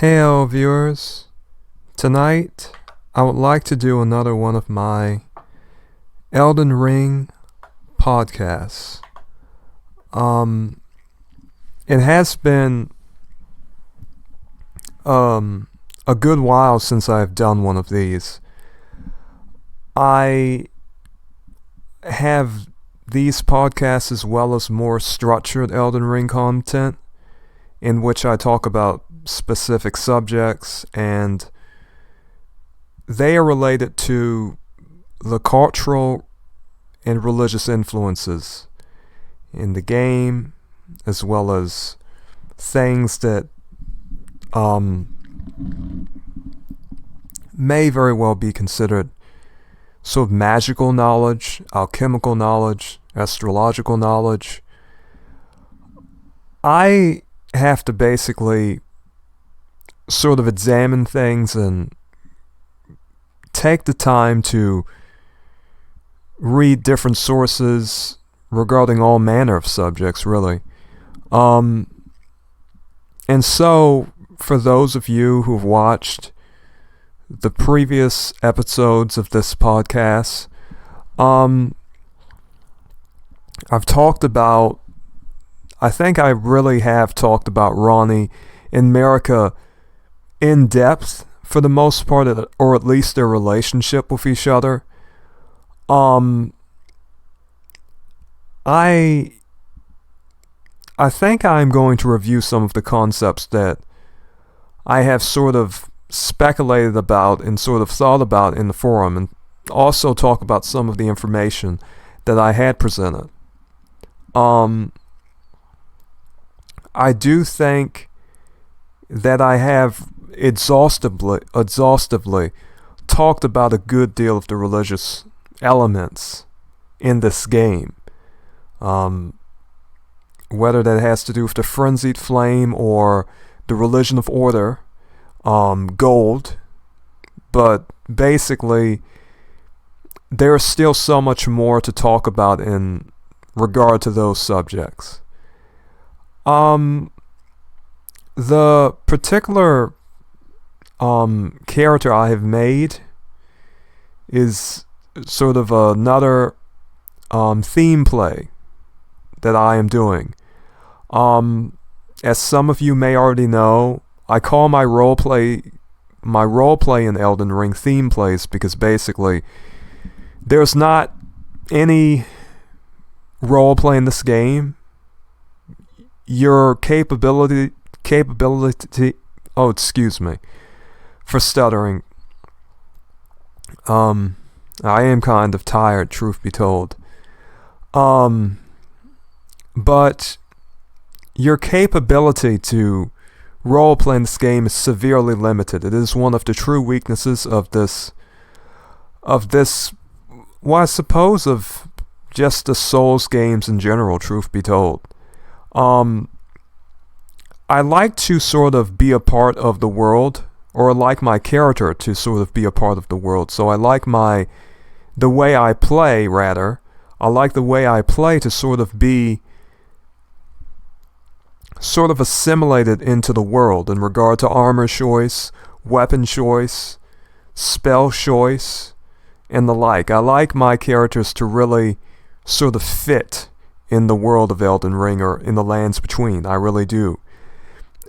Hey, viewers. Tonight, I would like to do another one of my Elden Ring podcasts. It has been a good while since I've done one of these. I have these podcasts as well as more structured Elden Ring content in which I talk about specific subjects, and they are related to the cultural and religious influences in the game, as well as things that may very well be considered sort of magical knowledge, alchemical knowledge, astrological knowledge. I have to basically sort of examine things and take the time to read different sources regarding all manner of subjects, really. And so, for those of you who've watched the previous episodes of this podcast, I think I really have talked about Ranni and Marika in depth for the most part, or at least their relationship with each other. I think I'm going to review some of the concepts that I have sort of speculated about and sort of thought about in the forum, and also talk about some of the information that I had presented. I do think that I have exhaustively talked about a good deal of the religious elements in this game. Whether that has to do with the frenzied flame or the religion of order, gold. But basically, there's still so much more to talk about in regard to those subjects. The particular character I have made is sort of another theme play that I am doing. As some of you may already know, I call my role play in Elden Ring theme plays, because basically there's not any role play in this game. Your capability excuse me for stuttering. I am kind of tired, truth be told. But your capability to roleplay in this game is severely limited. It is one of the true weaknesses of this, well, I suppose of just the Souls games in general, truth be told. I like to sort of be a part of the world, or like my character to sort of be a part of the world. So I like the way I play, rather. I like the way I play to sort of be sort of assimilated into the world in regard to armor choice, weapon choice, spell choice, and the like. I like my characters to really sort of fit in the world of Elden Ring, or in the lands between. I really do.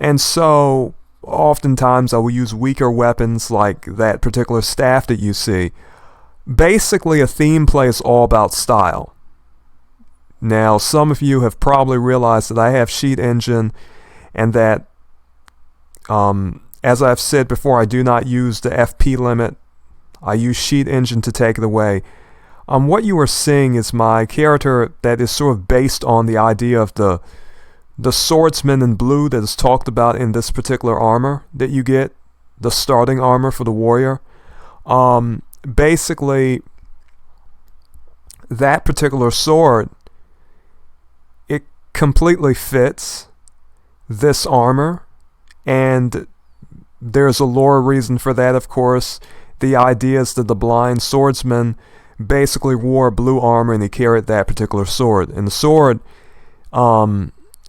And so, oftentimes I will use weaker weapons like that particular staff that you see. Basically, a theme play is all about style. Now, some of you have probably realized that I have Cheat Engine, and that, as I've said before, I do not use the FP limit. I use Cheat Engine to take it away. What you are seeing is my character that is sort of based on the idea of the swordsman in blue that is talked about in this particular armor that you get, the starting armor for the warrior. Basically, that particular sword, it completely fits this armor, and there's a lore reason for that, of course. The idea is that the blind swordsman basically wore blue armor and he carried that particular sword. And the sword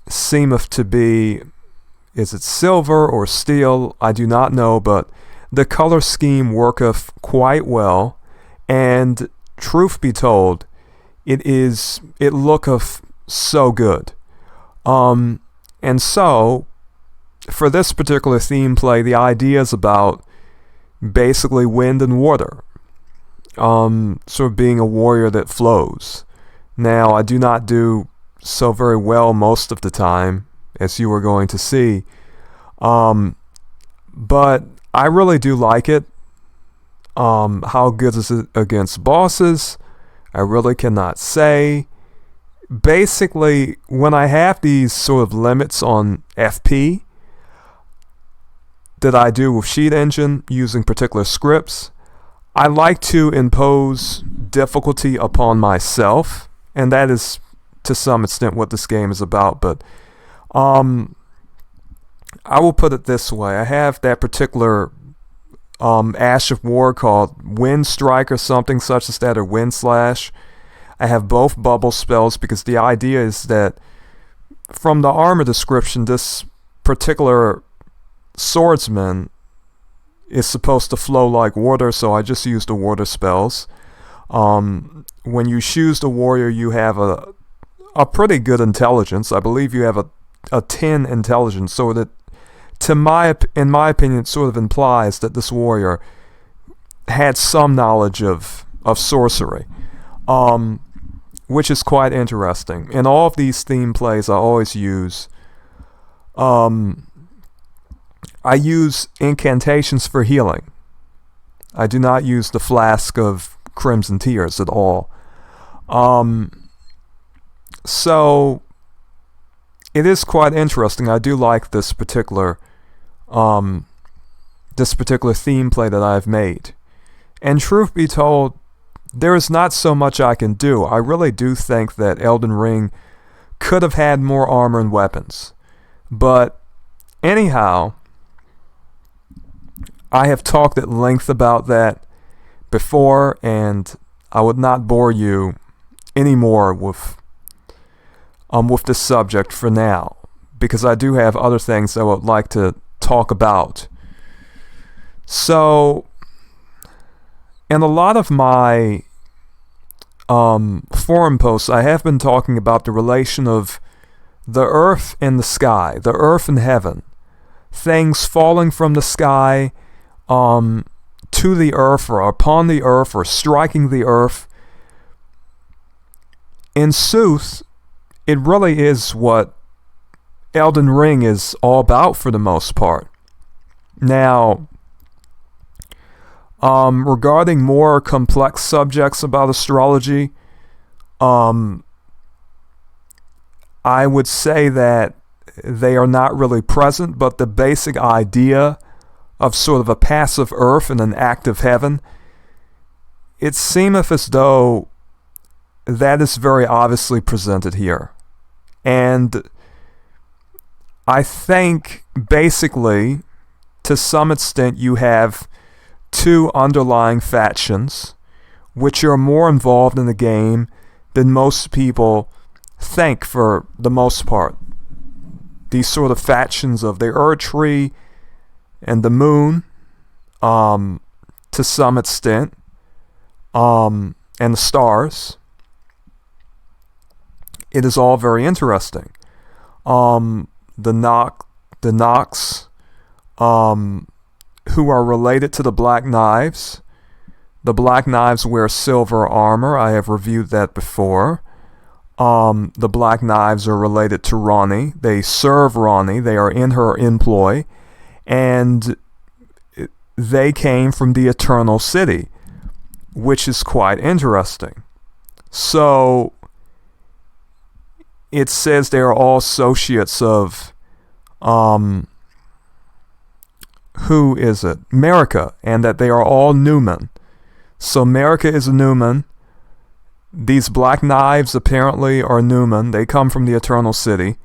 seemeth to be is it silver or steel? I do not know, but the color scheme worketh quite well, and truth be told, it looketh so good. And so, for this particular theme play, the idea is about basically wind and water, sort of being a warrior that flows. Now, I do not do so very well most of the time, as you are going to see, but I really do like it. How good is it against bosses? I really cannot say. Basically, when I have these sort of limits on FP that I do with Sheet Engine using particular scripts, I like to impose difficulty upon myself, and that is to some extent what this game is about. But I will put it this way. I have that particular Ash of War called Wind Strike or something such as that, or Wind Slash. I have both bubble spells because the idea is that from the armor description, this particular swordsman is supposed to flow like water, so I just use the water spells. When you choose the warrior, you have a pretty good intelligence. I believe you have a 10 intelligence, so that in my opinion, it sort of implies that this warrior had some knowledge of sorcery, which is quite interesting. In all of these theme plays, I always use incantations for healing. I do not use the flask of Crimson Tears at all. So it is quite interesting. I do like this particular theme play that I've made. And truth be told, there is not so much I can do. I really do think that Elden Ring could have had more armor and weapons. But anyhow, I have talked at length about that before, and I would not bore you anymore with this subject for now, because I do have other things I would like to talk about. So, in a lot of my forum posts, I have been talking about the relation of the earth and the sky, the earth and heaven, things falling from the sky to the earth or upon the earth or striking the earth. In sooth, it really is what Elden Ring is all about for the most part. Now, regarding more complex subjects about astrology, I would say that they are not really present, but the basic idea of sort of a passive earth and an active heaven, it seemeth as though that is very obviously presented here. And I think basically, to some extent, you have two underlying factions which are more involved in the game than most people think for the most part. These sort of factions of the Erdtree and the moon, to some extent, and the stars. It is all very interesting. The Nox, who are related to the Black Knives. The Black Knives wear silver armor. I have reviewed that before. The Black Knives are related to Ranni. They serve Ranni. They are in her employ. And they came from the Eternal City, which is quite interesting. So, it says they are all associates of, who is it? Marika, and that they are all Newman. So Marika is a Newman. These Black Knives apparently are Newman. They come from the Eternal City.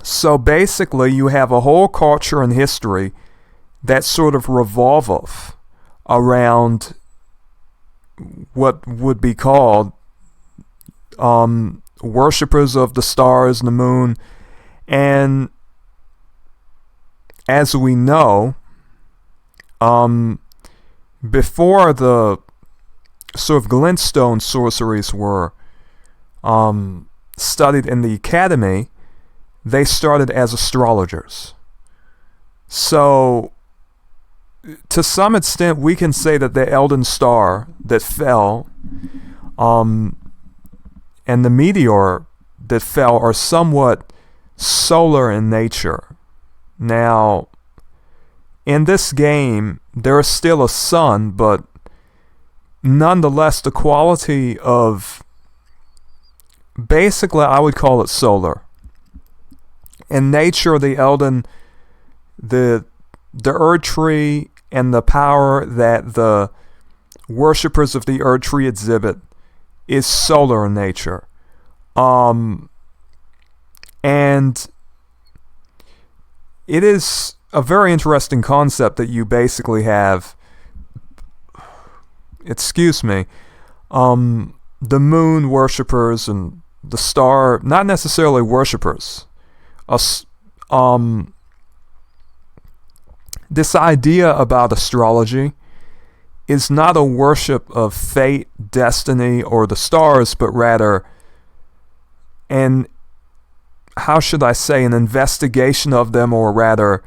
So basically you have a whole culture and history that sort of revolveth around what would be called worshippers of the stars and the moon And as we know, before the sort of glintstone sorceries were studied in the academy, they started as astrologers. So, to some extent, we can say that the Elden star that fell and the meteor that fell are somewhat solar in nature. Now, in this game, there is still a sun, but nonetheless, the quality of, basically, I would call it solar. In nature, the Elden, the 𝓚 and the power that the worshippers of the 𝓚 exhibit is solar in nature. And it is a very interesting concept that you basically have, the moon worshippers and the star, not necessarily worshippers. This idea about astrology is not a worship of fate, destiny, or the stars, but rather an investigation of them, or rather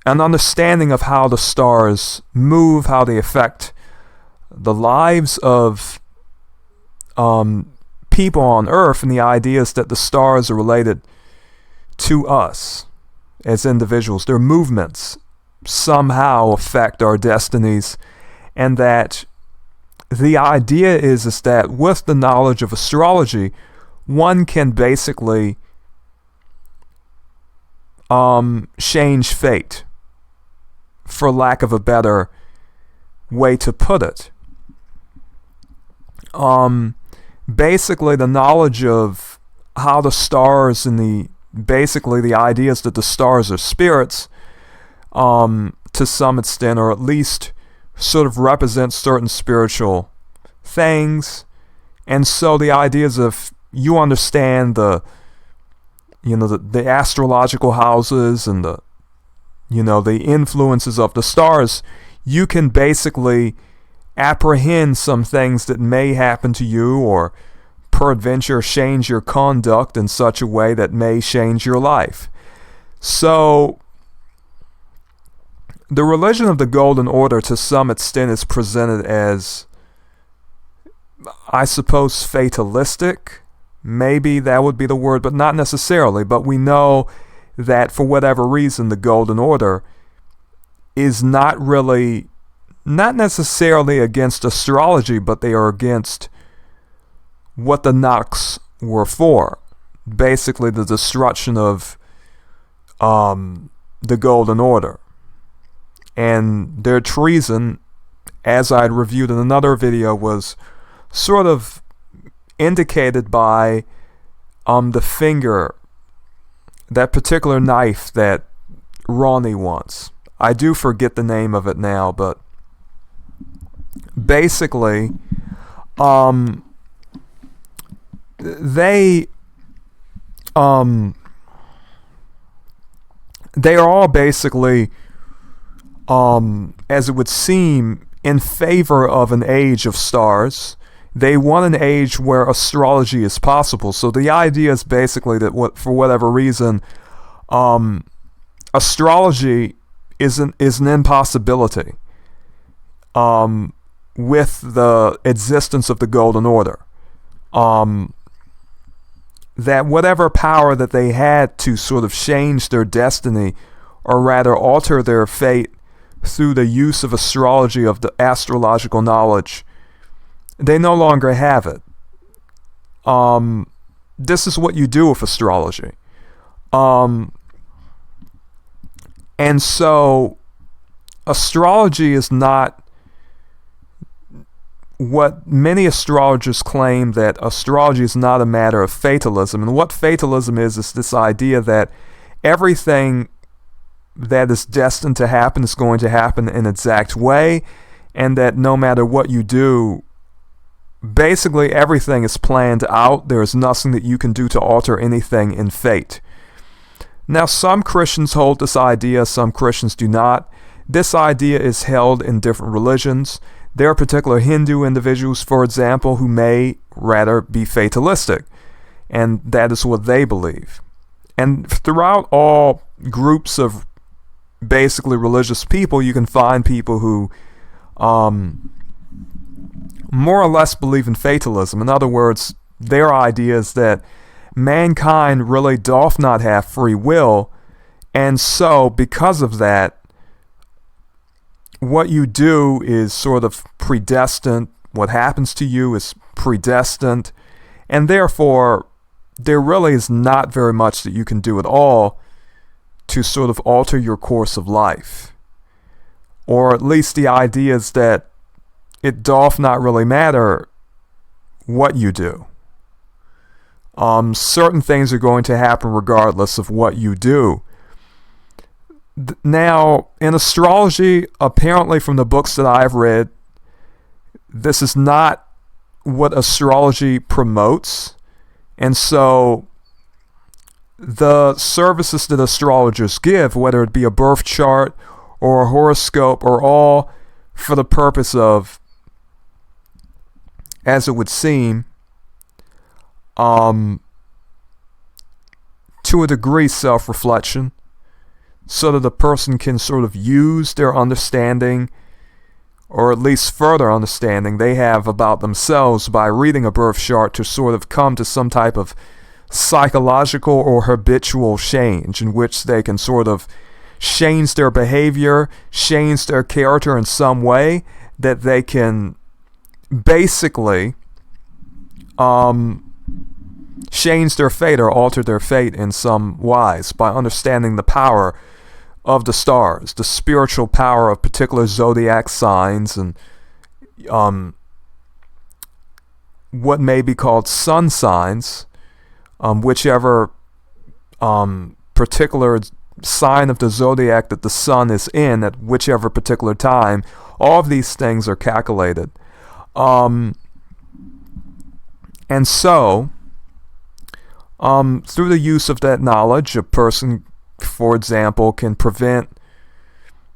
an understanding of how the stars move, how they affect the lives of people on Earth, and the ideas that the stars are related to us as individuals. Their movements somehow affect our destinies, and that the idea is that with the knowledge of astrology, one can basically change fate, for lack of a better way to put it. Basically, the knowledge of how the stars and the ideas that the stars are spirits, to some extent, or at least sort of represent certain spiritual things. And so the ideas of, you understand the astrological houses and the influences of the stars, you can basically apprehend some things that may happen to you, or peradventure change your conduct in such a way that may change your life. So, the religion of the Golden Order, to some extent, is presented as, I suppose, fatalistic. Maybe that would be the word, but not necessarily. But we know that for whatever reason, the Golden Order is not necessarily against astrology, but they are against what the 𝓚 were for. Basically, the destruction of the Golden Order. And their treason, as I had reviewed in another video, was sort of indicated by the finger, that particular knife that Ronnie wants. I do forget the name of it now, but basically, they are all basically, as it would seem, in favor of an age of stars. They want an age where astrology is possible. So the idea is basically that for whatever reason, astrology is an impossibility with the existence of the Golden Order. That whatever power that they had to sort of change their destiny, or rather alter their fate through the use of astrology, of the astrological knowledge, they no longer have it. This is what you do with astrology. And so, astrology is not what many astrologers claim, that astrology is not a matter of fatalism. And what fatalism is this idea that everything that is destined to happen is going to happen in an exact way, and that no matter what you do, basically everything is planned out. There is nothing that you can do to alter anything in fate. Now, some Christians hold this idea, some Christians do not. This idea is held in different religions. There are particular Hindu individuals, for example, who may rather be fatalistic, and that is what they believe. And throughout all groups of basically religious people, you can find people who more or less believe in fatalism. In other words, their idea is that mankind really doth not have free will, and so because of that, what you do is sort of predestined. What happens to you is predestined, and therefore there really is not very much that you can do at all to sort of alter your course of life. Or at least the idea is that it doth not really matter what you do. Certain things are going to happen regardless of what you do. Now, in astrology, apparently from the books that I've read, this is not what astrology promotes. And so the services that astrologers give, whether it be a birth chart or a horoscope, are all for the purpose of, as it would seem, to a degree, self-reflection, so that the person can sort of use their understanding, or at least further understanding they have about themselves by reading a birth chart, to sort of come to some type of psychological or habitual change in which they can sort of change their behavior, change their character in some way that they can basically change their fate or alter their fate in some wise by understanding the power of the stars, the spiritual power of particular zodiac signs, and what may be called sun signs, whichever particular sign of the zodiac that the sun is in at whichever particular time. All of these things are calculated. And so, through the use of that knowledge, a person, for example, can prevent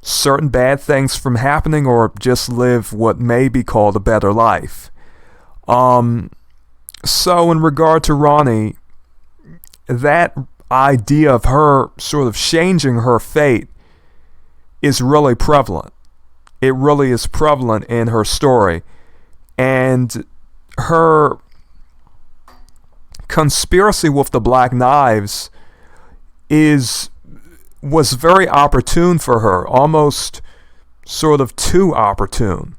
certain bad things from happening, or just live what may be called a better life. So in regard to Ronnie, that idea of her sort of changing her fate is really prevalent. It really is prevalent in her story. And her conspiracy with the Black Knives was very opportune for her, almost sort of too opportune.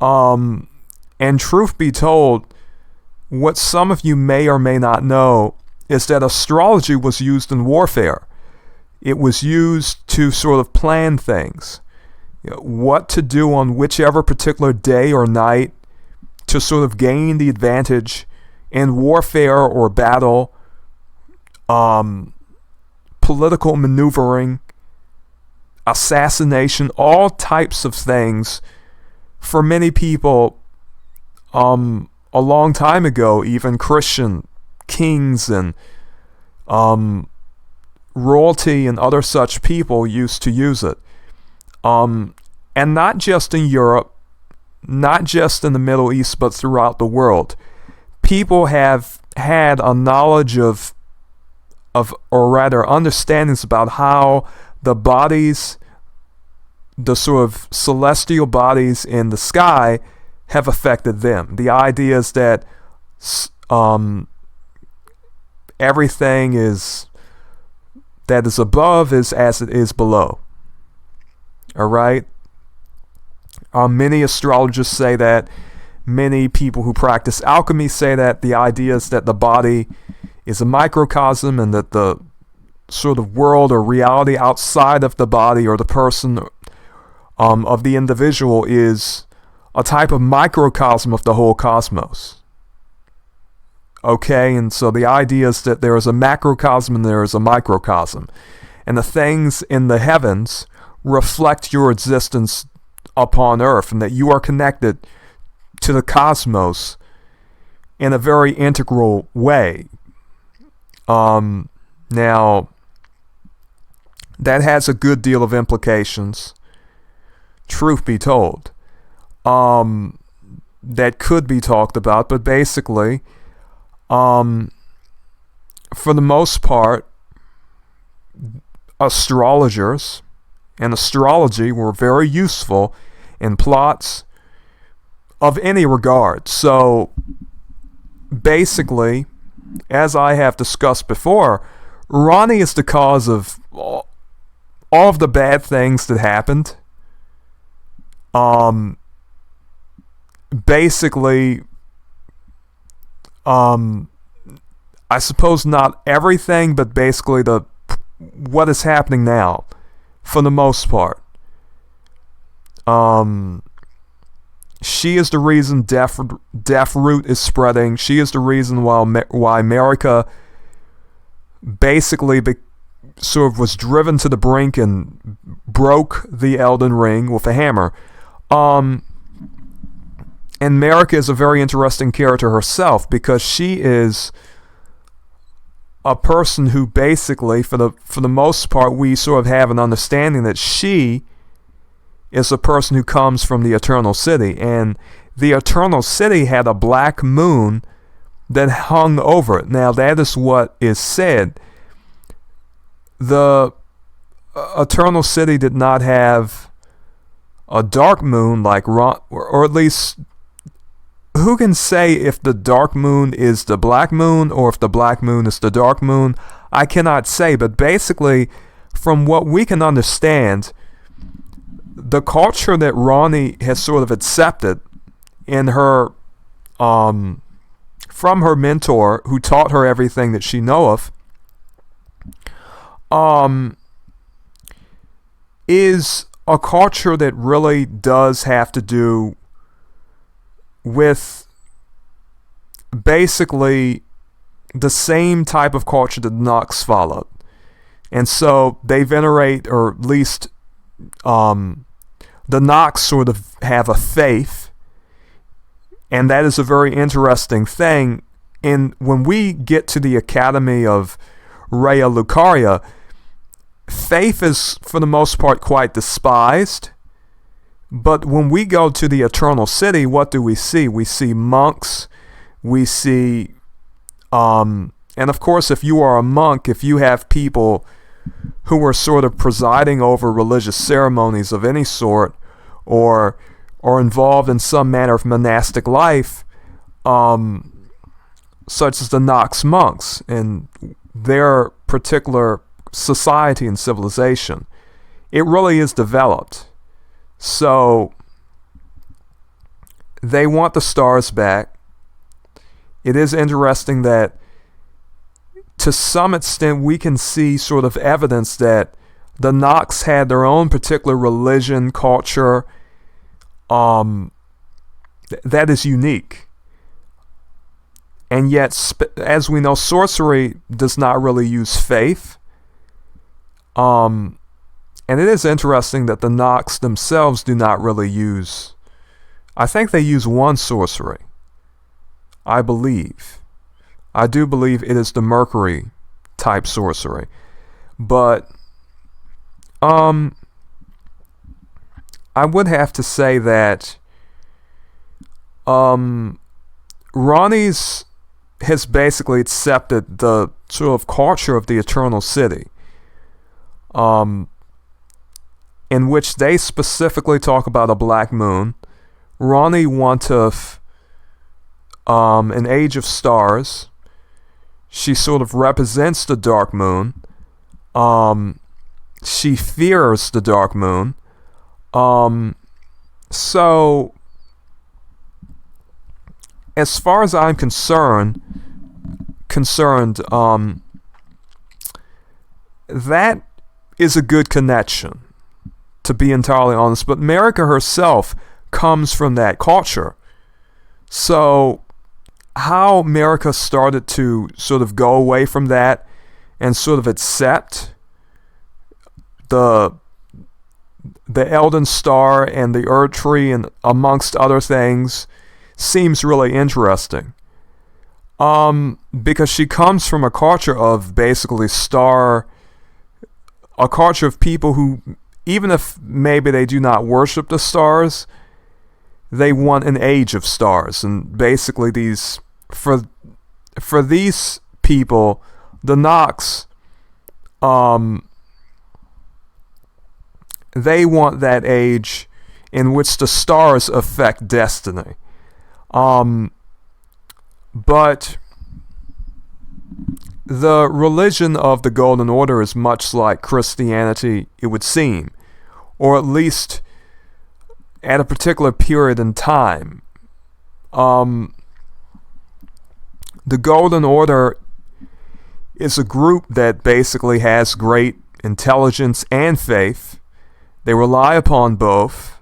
And truth be told, what some of you may or may not know is that astrology was used in warfare. It was used to sort of plan things, what to do on whichever particular day or night to sort of gain the advantage in warfare or battle, political maneuvering, assassination, all types of things. For many people, a long time ago, even Christian kings and royalty and other such people used to use it. And not just in Europe, not just in the Middle East, but throughout the world. People have had a knowledge of or rather understandings about how the bodies, the sort of celestial bodies in the sky, have affected them. The idea is that everything that is above is as it is below. All right? Many astrologers say that. Many people who practice alchemy say that. The idea is that the body is a microcosm, and that the sort of world or reality outside of the body or the person of the individual is a type of microcosm of the whole cosmos. Okay, and so the idea is that there is a macrocosm and there is a microcosm. And the things in the heavens reflect your existence upon earth, and that you are connected to the cosmos in a very integral way. Now, that has a good deal of implications, truth be told, that could be talked about. But basically, for the most part, astrologers and astrology were very useful in plots of any regard. So basically, as I have discussed before, Ronnie is the cause of all of the bad things that happened. Basically, I suppose not everything, but basically what is happening now, for the most part. She is the reason Deafroot is spreading. She is the reason why America basically sort of was driven to the brink and broke the Elden Ring with a hammer. And America is a very interesting character herself, because she is a person who basically, for the most part, we sort of have an understanding that she is a person who comes from the Eternal City, and the Eternal City had a black moon that hung over it. Now, that is what is said. The Eternal City did not have a dark moon like or at least, who can say if the dark moon is the black moon or if the black moon is the dark moon? I cannot say, but basically, from what we can understand, the culture that Ronnie has sort of accepted in her, from her mentor, who taught her everything that she knoweth, is a culture that really does have to do with basically the same type of culture that Nox followed. And so they venerate, or at least the Nox sort of have a faith, and that is a very interesting thing. And when we get to the Academy of Raya Lucaria, faith is, for the most part, quite despised. But when we go to the Eternal City, what do we see? We see monks. We see, and of course, if you are a monk, if you have people who are sort of presiding over religious ceremonies of any sort, or involved in some manner of monastic life, such as the Nox monks and their particular society and civilization, it really is developed. So they want the stars back. It is interesting that to some extent we can see sort of evidence that the Nox had their own particular religion, culture, that is unique. And yet, as we know, sorcery does not really use faith. And it is interesting that the Nox themselves do not really use, I think they use one sorcery, I believe. I do believe it is the Mercury type sorcery. But I would have to say that Ronnie's has basically accepted the sort of culture of the Eternal City, in which they specifically talk about a black moon. Ronnie wanteth an age of stars. She sort of represents the dark moon. She fears the dark moon. So, as far as I'm concerned, that is a good connection, to be entirely honest. But America herself comes from that culture. So, how America started to sort of go away from that and sort of accept the Elden Star and the Erd-Tree and amongst other things seems really interesting. Because she comes from a culture of basically star a culture of people who, even if maybe they do not worship the stars, they want an age of stars. And basically for these people, the Nox, they want that age in which the stars affect destiny. But the religion of the Golden Order is much like Christianity, it would seem, or at least at a particular period in time. The Golden Order is a group that basically has great intelligence and faith. They rely upon both.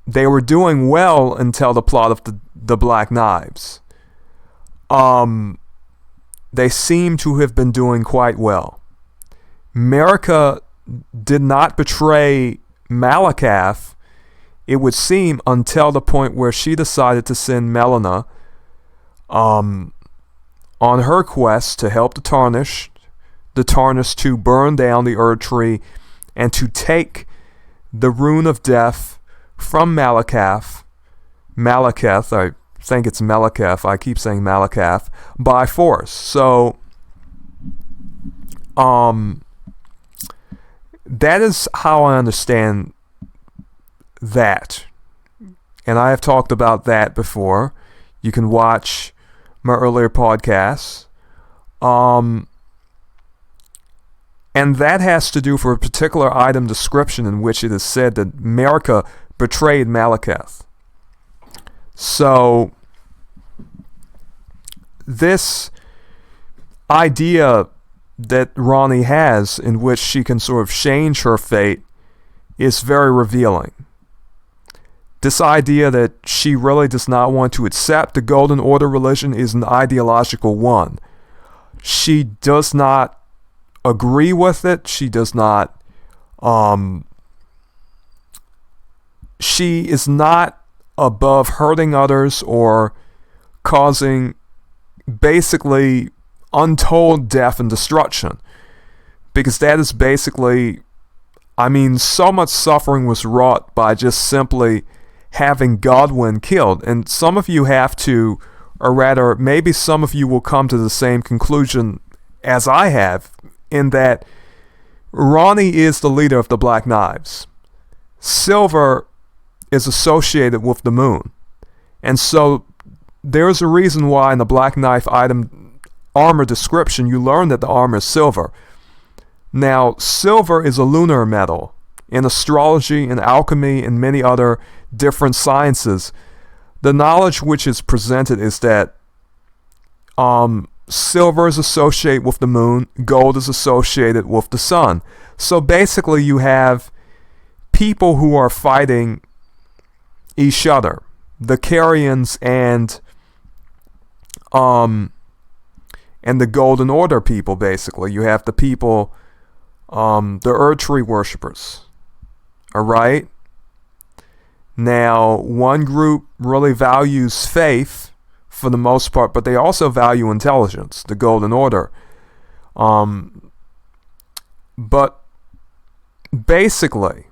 They were doing well until the plot of the Black Knives. They seem to have been doing quite well. America did not betray Malakath, it would seem, until the point where she decided to send Melina on her quest to help the Tarnished to burn down the Erd Tree and to take the Rune of Death from Malakath, I think it's Malakath, I keep saying Malakath, by force. So, that is how I understand that. And I have talked about that before. You can watch my earlier podcasts. And that has to do for a particular item description in which it is said that America betrayed Malakath. So, this idea that Ronnie has in which she can sort of change her fate is very revealing. This idea that she really does not want to accept the Golden Order religion is an ideological one. She does not agree with it. She does not, she is not above hurting others or causing basically untold death and destruction. Because that is basically, so much suffering was wrought by just simply having Godwyn killed. And some of you have to, or rather, maybe some of you will come to the same conclusion as I have, in that Ronnie is the leader of the Black Knives. Silver is associated with the moon. And so there's a reason why in the Black Knife item armor description you learn that the armor is silver. Now, silver is a lunar metal. In astrology and alchemy and many other different sciences, the knowledge which is presented is that silver is associated with the moon, gold is associated with the sun. So basically you have people who are fighting each other. The Carians and the Golden Order people, basically. You have the people, the Erd Tree worshippers. Alright? Now, one group really values faith for the most part, but they also value intelligence, the Golden Order. But basically,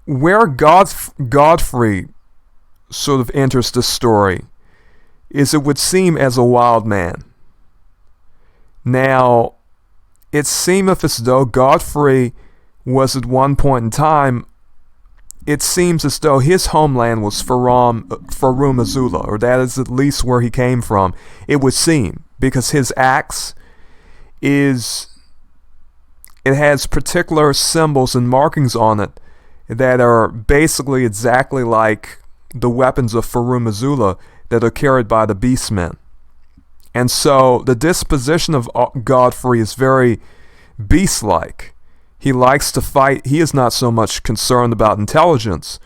where Godfrey sort of enters the story is, it would seem, as a wild man. Now, it seemeth as though Godfrey was at one point in time, it seems as though his homeland was 𝓔𝓵𝓭𝓮𝓷, or that is at least where he came from. It would seem, because his axe it has particular symbols and markings on it that are basically exactly like the weapons of 𝓔𝓵𝓭𝓮 that are carried by the beastmen. And so the disposition of Godfrey is very beast-like. He likes to fight. He is not so much concerned about intelligence.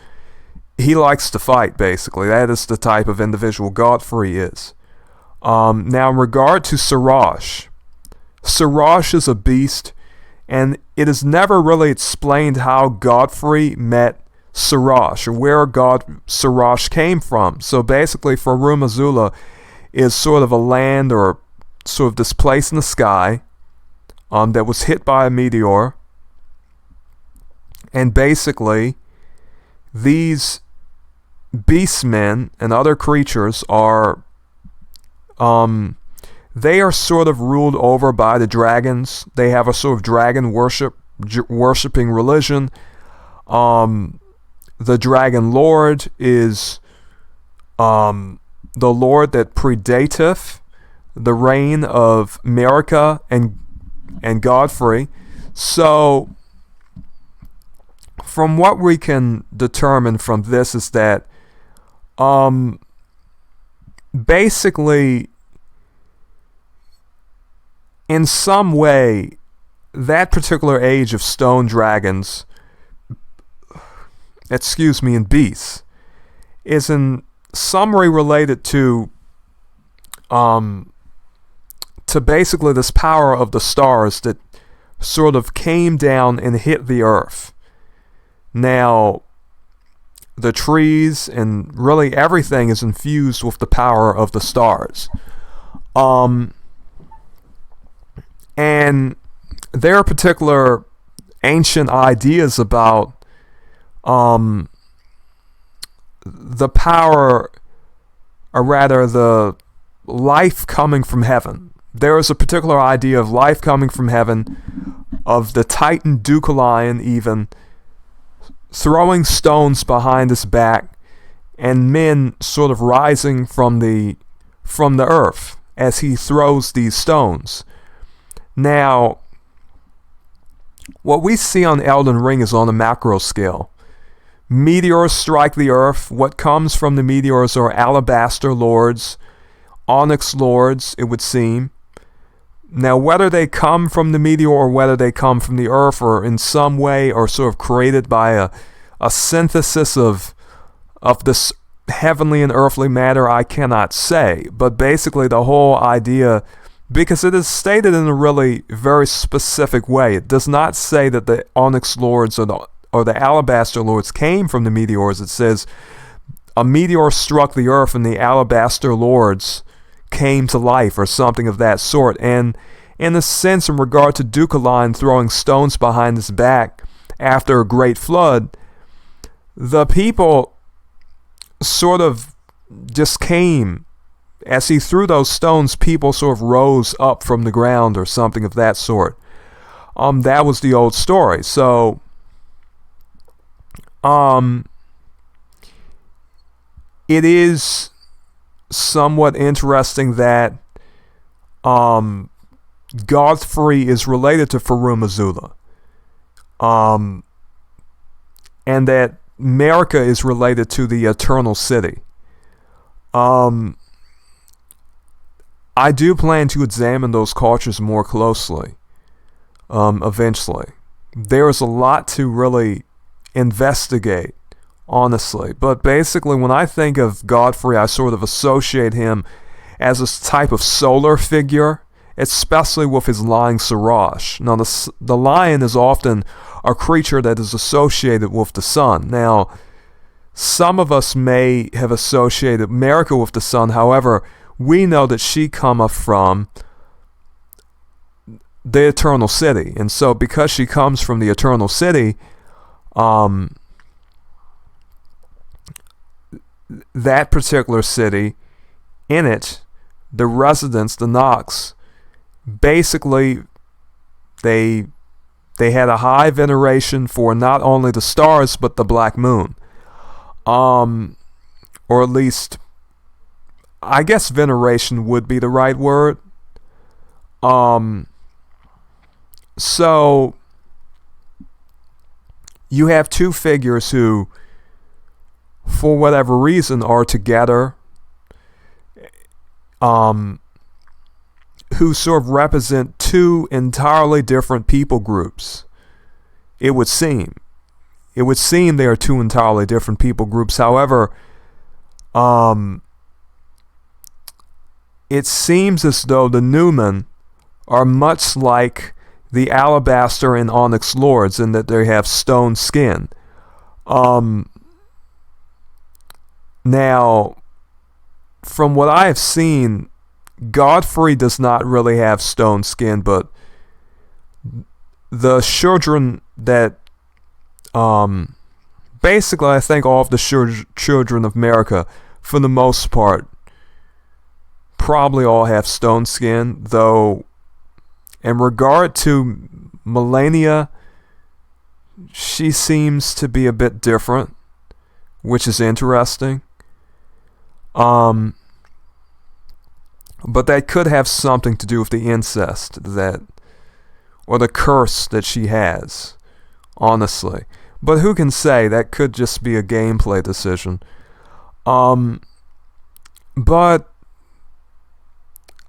He likes to fight, basically. That is the type of individual Godfrey is. Now, in regard to 𝓔𝓵𝓭𝓮𝓷 is a beast, and it is never really explained how Godfrey met 𝓔𝓵𝓭𝓮, or where 𝓔𝓵𝓭𝓮 came from. So basically, 𝓔𝓵𝓭𝓮 is sort of a land or sort of this place in the sky that was hit by a meteor. And basically, these beastmen and other creatures are they are sort of ruled over by the dragons. They have a sort of dragon worshipping religion. The dragon lord is the lord that predateth the reign of 𝓜𝓸𝓭𝓮𝓷 and 𝓟𝓸𝓭𝓬𝓪𝓼. So from what we can determine from this is that basically in some way that particular age of stone dragons, and beasts, is in some way related to basically this power of the stars that sort of came down and hit the earth. Now, the trees and really everything is infused with the power of the stars. And there are particular ancient ideas about the power, or rather the life coming from heaven. There is a particular idea of life coming from heaven, of the Titan 𝓟𝓸𝓭𝓬𝓪 even throwing stones behind his back, and men sort of rising from the earth as he throws these stones. Now, what we see on Elden Ring is on a macro scale. Meteors strike the earth. What comes from the meteors are alabaster lords, onyx lords, it would seem. Now, whether they come from the meteor or whether they come from the earth or in some way are sort of created by a synthesis of this heavenly and earthly matter, I cannot say. But basically the whole idea, because it is stated in a really very specific way, it does not say that the onyx lords or the alabaster lords came from the meteors. It says a meteor struck the earth and the alabaster lords came to life or something of that sort. And in a sense, in regard to 𝓟𝓸𝓭𝓮 throwing stones behind his back after a great flood, the people sort of just came. As he threw those stones, people sort of rose up from the ground or something of that sort. That was the old story. So it is somewhat interesting that 𝓟𝓸𝓭𝓬𝓪 is related to 𝓔𝓵𝓭𝓮𝓷, and that 𝓜𝓸𝓭𝓬𝓪 is related to the eternal city. I do plan to examine those cultures more closely eventually. There is a lot to really investigate, honestly. But basically, when I think of 𝓟𝓸𝓭𝓬𝓪, I sort of associate him as a type of solar figure, especially with his lying 𝓔𝓵. Now, the lion is often a creature that is associated with the sun. Now, some of us may have associated 𝓜𝓸𝓭𝓬𝓪 with the sun. However, we know that she cometh from the eternal city. And so because she comes from the eternal city, that particular city, in it, the residents, the Nox, basically they had a high veneration for not only the stars but the black moon. Or at least, I guess veneration would be the right word. So you have two figures who, for whatever reason, are together, who sort of represent two entirely different people groups. It would seem they are two entirely different people groups. However, it seems as though the Newmen are much like the alabaster and onyx lords in that they have stone skin. Now, from what I have seen, Godfrey does not really have stone skin, but the children that, basically I think all of the children of America, for the most part, probably all have stone skin, though in regard to Melania, she seems to be a bit different, which is interesting. But that could have something to do with the incest or the curse that she has, honestly. But who can say? That could just be a gameplay decision. But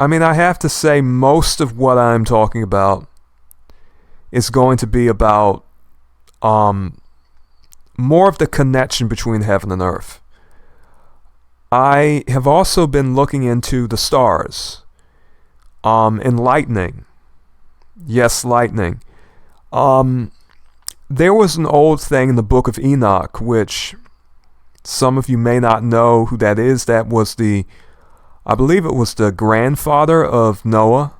I mean, I have to say most of what I'm talking about is going to be about more of the connection between heaven and earth. I have also been looking into the stars and lightning. Yes, lightning. There was an old thing in the book of Enoch, which some of you may not know who that is. That was I believe it was the grandfather of Noah.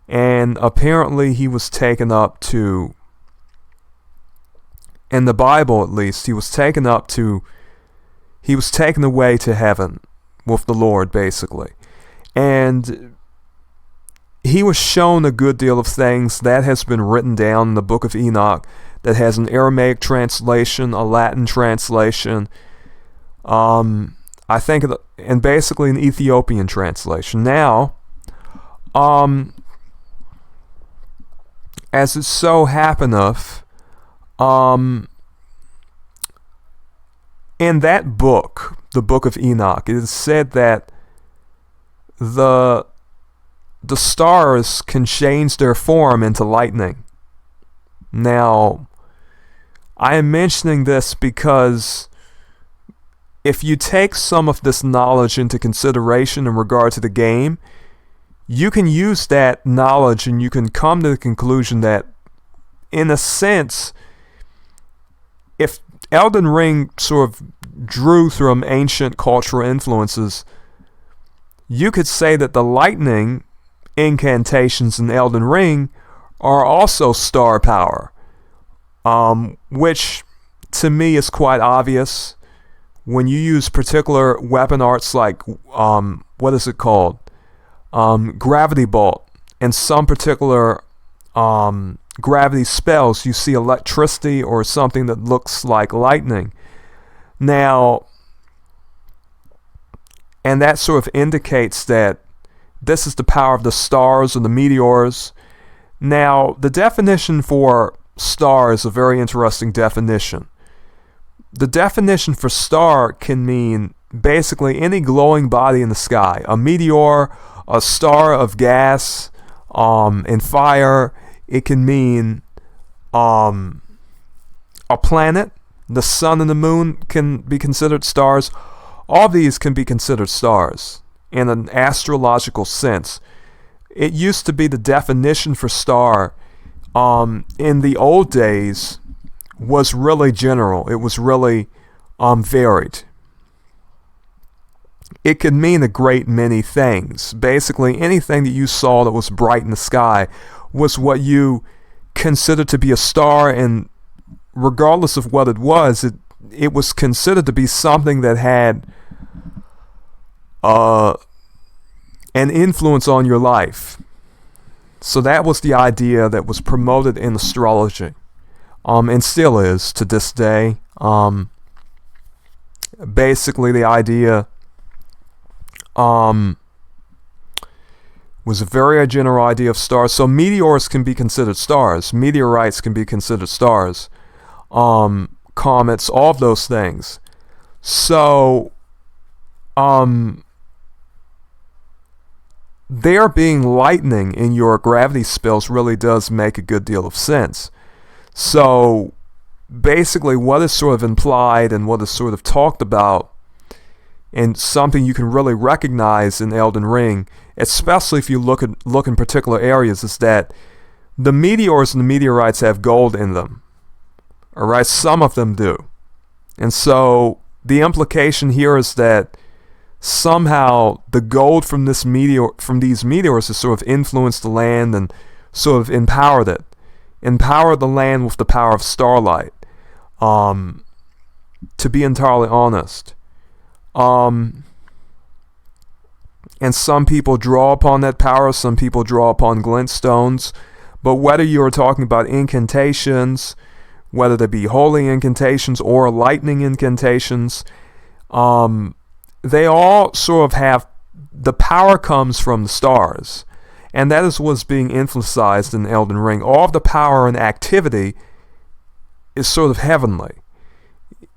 And apparently he was taken up to, in the Bible at least, he was taken away to heaven with the Lord, basically. And he was shown a good deal of things that has been written down in the book of Enoch, that has an Aramaic translation, a Latin translation, I think, and basically an Ethiopian translation. Now, as it so happeneth, in that book, the book of Enoch, it is said that the stars can change their form into lightning. Now, I am mentioning this because if you take some of this knowledge into consideration in regard to the game, you can use that knowledge and you can come to the conclusion that, in a sense, if Elden Ring sort of drew from ancient cultural influences, you could say that the lightning incantations in Elden Ring are also star power, which to me is quite obvious. When you use particular weapon arts like, what is it called? Gravity Bolt, and some particular gravity spells, you see electricity or something that looks like lightning. Now, and that sort of indicates that this is the power of the stars or the meteors. Now, the definition for star is a very interesting definition. The definition for star can mean basically any glowing body in the sky. A meteor, a star of gas, and fire. It can mean a planet. The sun and the moon can be considered stars. All these can be considered stars in an astrological sense. It used to be the definition for star in the old days was really general. It was really varied. It could mean a great many things. Basically, anything that you saw that was bright in the sky was what you considered to be a star, and regardless of what it was, it was considered to be something that had an influence on your life. So that was the idea that was promoted in astrology, and still is to this day. Basically, the idea was a very general idea of stars. So meteors can be considered stars. Meteorites can be considered stars. Comets, all of those things. So, there being lightning in your gravity spells really does make a good deal of sense. So, basically what is sort of implied and what is sort of talked about, and something you can really recognize in Elden Ring, especially if you look in particular areas, is that the meteors and the meteorites have gold in them. Alright, some of them do. And so the implication here is that somehow the gold from these meteors has sort of influenced the land and sort of empowered it. Empowered the land with the power of starlight. To be entirely honest. And some people draw upon that power, some people draw upon glintstones. But whether you're talking about incantations, whether they be holy incantations or lightning incantations, they all sort of have, the power comes from the stars. And that is what's being emphasized in Elden Ring. All of the power and activity is sort of heavenly.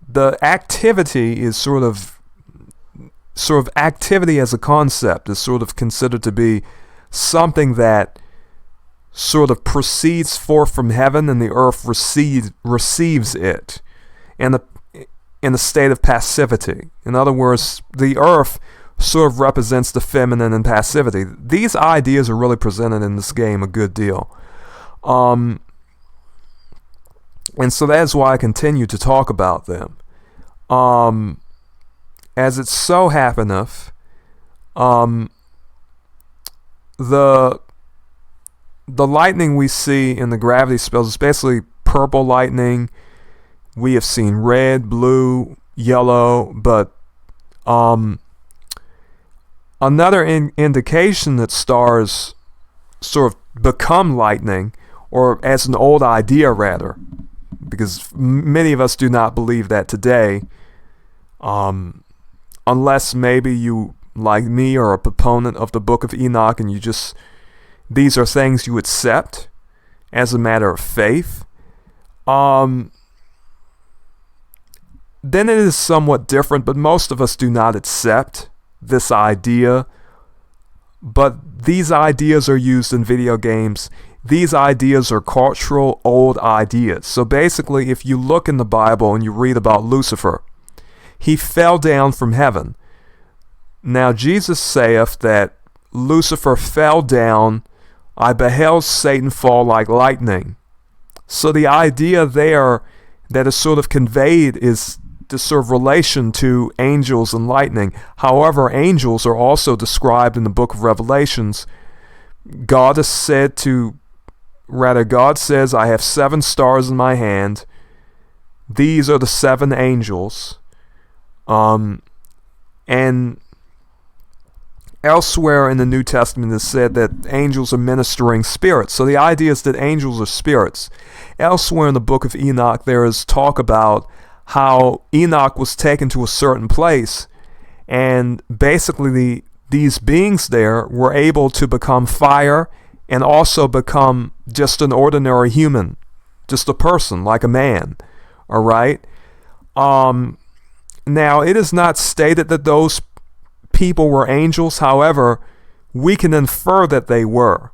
The activity is sort of activity as a concept is sort of considered to be something that sort of proceeds forth from heaven, and the earth receives it in a state of passivity. In other words, the earth sort of represents the feminine and passivity. These ideas are really presented in this game a good deal. And so that's why I continue to talk about them. As it so happeneth, the lightning we see in the gravity spells is basically purple lightning. We have seen red, blue, yellow, but another indication that stars sort of become lightning, or as an old idea rather, because many of us do not believe that today, unless maybe you, like me, are a proponent of the Book of Enoch and these are things you accept as a matter of faith. Then it is somewhat different, but most of us do not accept this idea. But these ideas are used in video games. These ideas are cultural old ideas. So basically, if you look in the Bible and you read about Lucifer, he fell down from heaven. Now Jesus saith that Lucifer fell down, I beheld Satan fall like lightning. So the idea there that is sort of conveyed is the sort of relation to angels and lightning. However, angels are also described in the book of Revelations. God says, I have 7 stars in my hand. These are the 7 angels. And elsewhere in the New Testament is said that angels are ministering spirits. So the idea is that angels are spirits. Elsewhere in the book of Enoch, there is talk about how Enoch was taken to a certain place, and basically these beings there were able to become fire and also become just an ordinary human, just a person, like a man. All right? Now, it is not stated that those people were angels. However, we can infer that they were.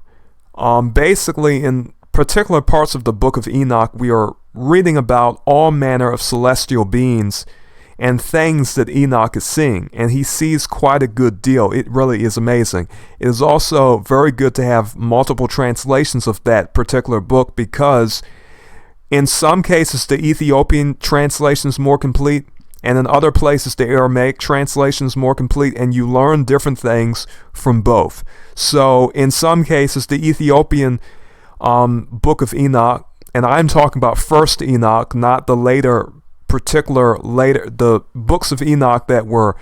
Basically, in particular parts of the book of Enoch, we are reading about all manner of celestial beings and things that Enoch is seeing, and he sees quite a good deal. It really is amazing. It is also very good to have multiple translations of that particular book, because in some cases the Ethiopian translation is more complete, and in other places the Aramaic translation is more complete, and you learn different things from both. So in some cases the Ethiopian book of Enoch, and I'm talking about first Enoch, not the later the books of Enoch that were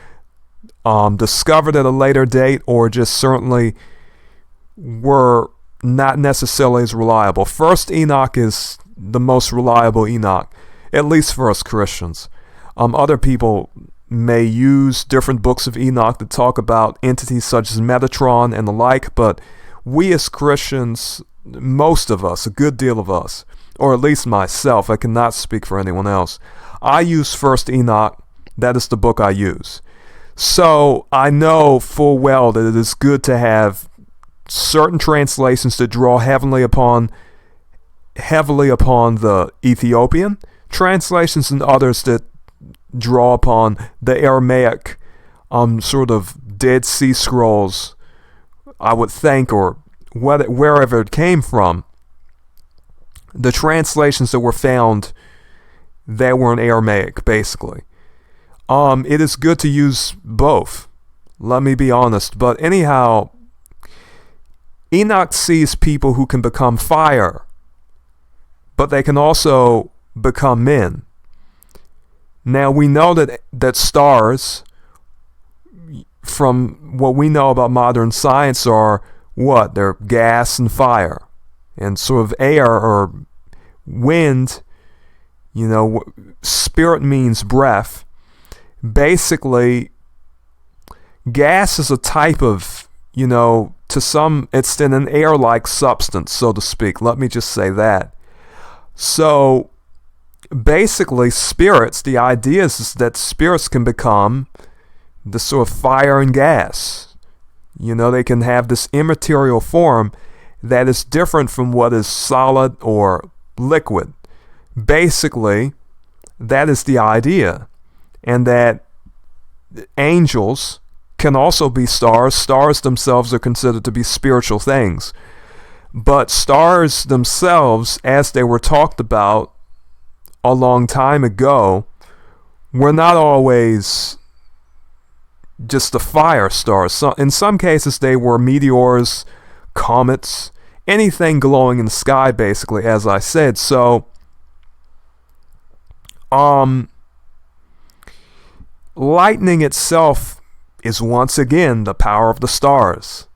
discovered at a later date, or just certainly were not necessarily as reliable. First Enoch is the most reliable Enoch, at least for us Christians. Other people may use different books of Enoch to talk about entities such as Metatron and the like, but we as Christians, most of us, a good deal of us, or at least myself, I cannot speak for anyone else, I use First Enoch. That is the book I use. So I know full well that it is good to have certain translations that draw heavily upon the Ethiopian translations, and others that draw upon the Aramaic sort of Dead Sea Scrolls, I would think, or wherever it came from. The translations that were found, they were in Aramaic, basically. It is good to use both. Let me be honest. But anyhow, Enoch sees people who can become fire, but they can also become men. Now we know that stars, from what we know about modern science, are what? They're gas and fire, and sort of air or wind. Spirit means breath. Basically, gas is a type of, to some extent, an air-like substance, so to speak. Let me just say that. So basically, spirits, the idea is that spirits can become the sort of fire and gas. They can have this immaterial form that is different from what is solid or liquid. Basically, that is the idea. And that angels can also be stars. Stars themselves are considered to be spiritual things. But stars themselves, as they were talked about a long time ago, were not always just the fire stars. So in some cases, they were meteors, comets, anything glowing in the sky, basically, as I said. So, lightning itself is once again the power of the stars.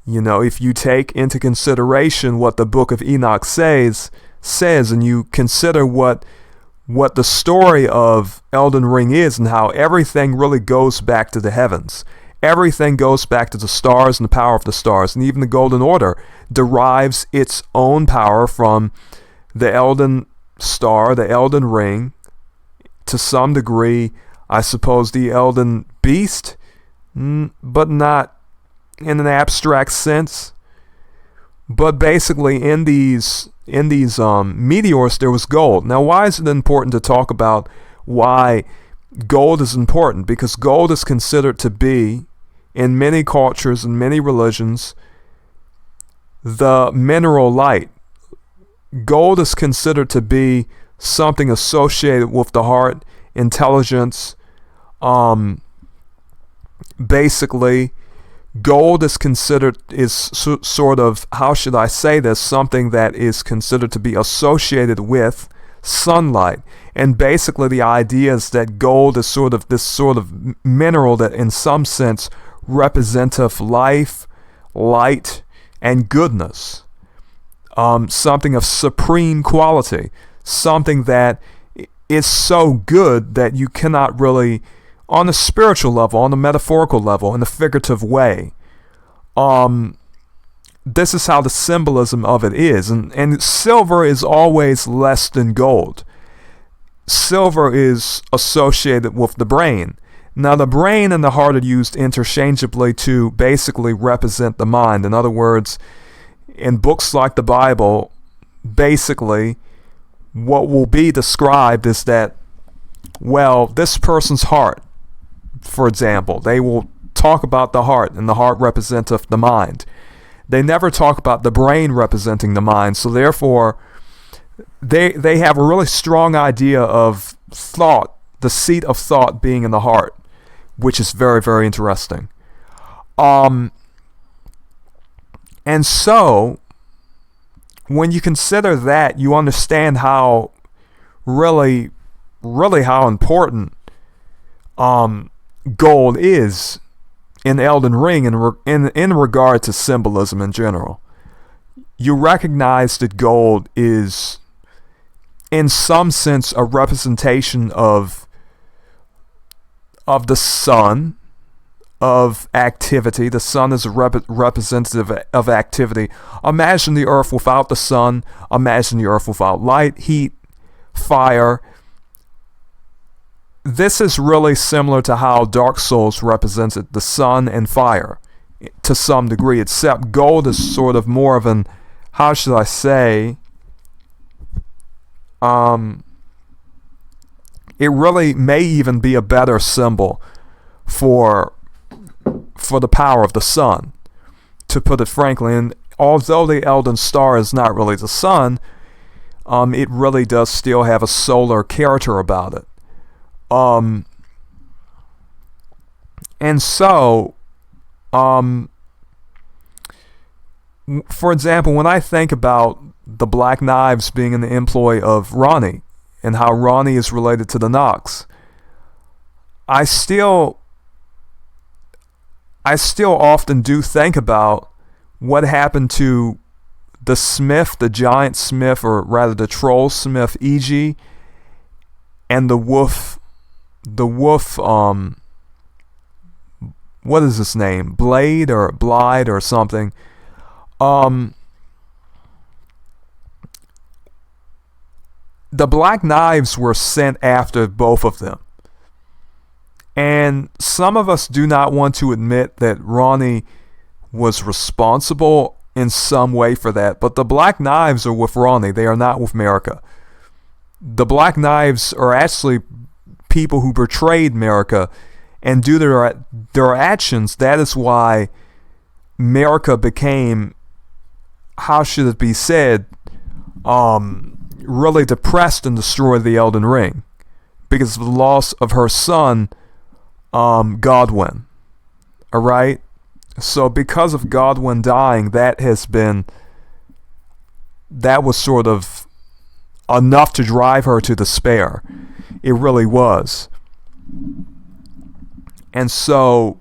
If you take into consideration what the book of Enoch says, and you consider what the story of Elden Ring is, and how everything really goes back to the heavens. Everything goes back to the stars and the power of the stars. And even the Golden Order derives its own power from the Elden Star, the Elden Ring, to some degree, I suppose, the Elden Beast, but not in an abstract sense. But basically, in these meteors, there was gold. Now, why is it important to talk about why gold is important? Because gold is considered to be, in many cultures and many religions, the mineral light. Gold is considered to be something associated with the heart, intelligence. Basically, gold is considered, sort of, how should I say this, something that is considered to be associated with sunlight. And basically the idea is that gold is sort of this sort of mineral that in some sense representative life, light, and goodness. Something of supreme quality. Something that is so good that you cannot really, on a spiritual level, on a metaphorical level, in a figurative way. This is how the symbolism of it is. And silver is always less than gold. Silver is associated with the brain. Now, the brain and the heart are used interchangeably to basically represent the mind. In other words, in books like the Bible, basically, what will be described is that, well, this person's heart, for example, they will talk about the heart, and the heart representeth the mind. They never talk about the brain representing the mind, so therefore they have a really strong idea of thought, the seat of thought being in the heart, which is very, very interesting. And so, when you consider that, you understand how really how important gold is in Elden Ring in regard to symbolism in general. You recognize that gold is, in some sense, a representation of the sun, of activity. The sun is a representative of activity. Imagine the earth without the sun. Imagine the earth without light, heat, fire. This is really similar to how Dark Souls represented the sun and fire to some degree, except gold is sort of more of an, how should I say, it really may even be a better symbol for the power of the sun, to put it frankly. And although the Elden Star is not really the sun, it really does still have a solar character about it. And so, for example, when I think about the Black Knives being in the employ of 𝓞𝓸𝓸𝓷 and how 𝓞𝓸𝓸 is related to the Nox, I still often do think about what happened to the Smith, the giant Smith, or rather the troll Smith 𝓔𝓵𝓭𝓮, and the wolf, what is his name? Blade or Blide or something. The Black Knives were sent after both of them. And some of us do not want to admit that 𝓞𝓸𝓸𝓷 was responsible in some way for that. But the Black Knives are with 𝓞𝓸𝓸𝓷. They are not with America. The Black Knives are actually people who betrayed America, and due to their actions, that is why America became, how should it be said, really depressed and destroyed the Elden Ring because of the loss of her son, Godwyn. Alright? So because of Godwyn dying, that was sort of enough to drive her to despair. It really was. And so,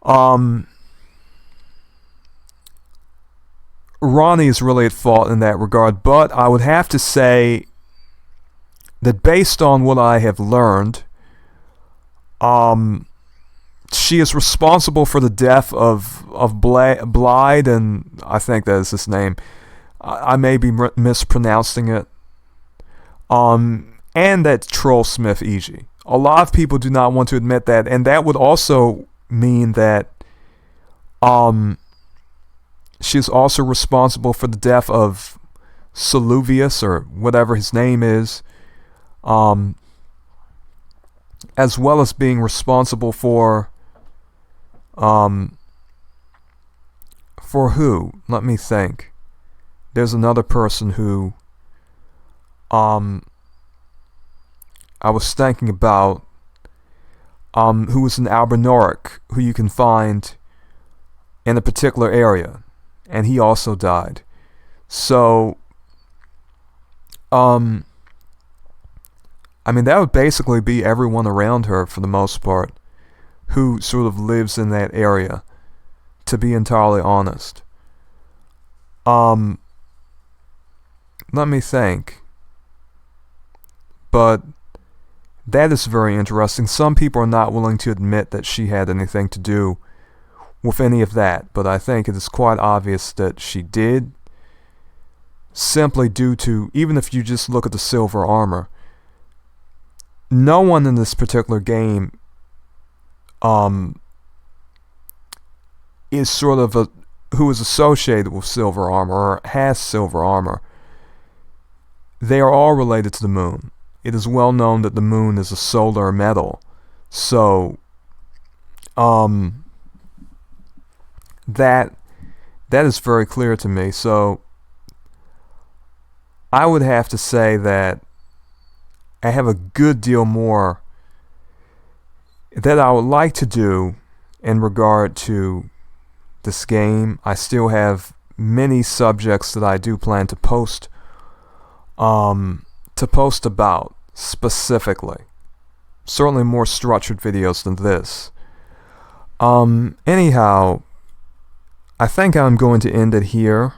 𝓞𝓸𝓸𝓷 is really at fault in that regard, but I would have to say that based on what I have learned, she is responsible for the death of Blide, and I think that is his name. I may be mispronouncing it. And that troll Smith 𝓔𝓵𝓭𝓮. A lot of people do not want to admit that, and that would also mean that she's also responsible for the death of Saluvius, or whatever his name is, as well as being responsible for who? Let me think. There's another person who I was thinking about, who was an 𝓟𝓸𝓭𝓬𝓪𝓼, who you can find in a particular area, and he also died. So, I mean, that would basically be everyone around her for the most part who sort of lives in that area, to be entirely honest. Let me think. But that is very interesting. Some people are not willing to admit that she had anything to do with any of that, but I think it is quite obvious that she did, simply due to, even if you just look at the silver armor, no one in this particular game is sort of who is associated with silver armor or has silver armor. They are all related to the moon. It is well known that the moon is a solar metal. So, that is very clear to me. So, I would have to say that I have a good deal more that I would like to do in regard to this game. I still have many subjects that I do plan to post about specifically. Certainly more structured videos than this. Anyhow, I think I'm going to end it here,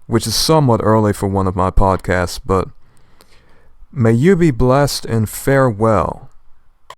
which is somewhat early for one of my podcasts, but may you be blessed and farewell.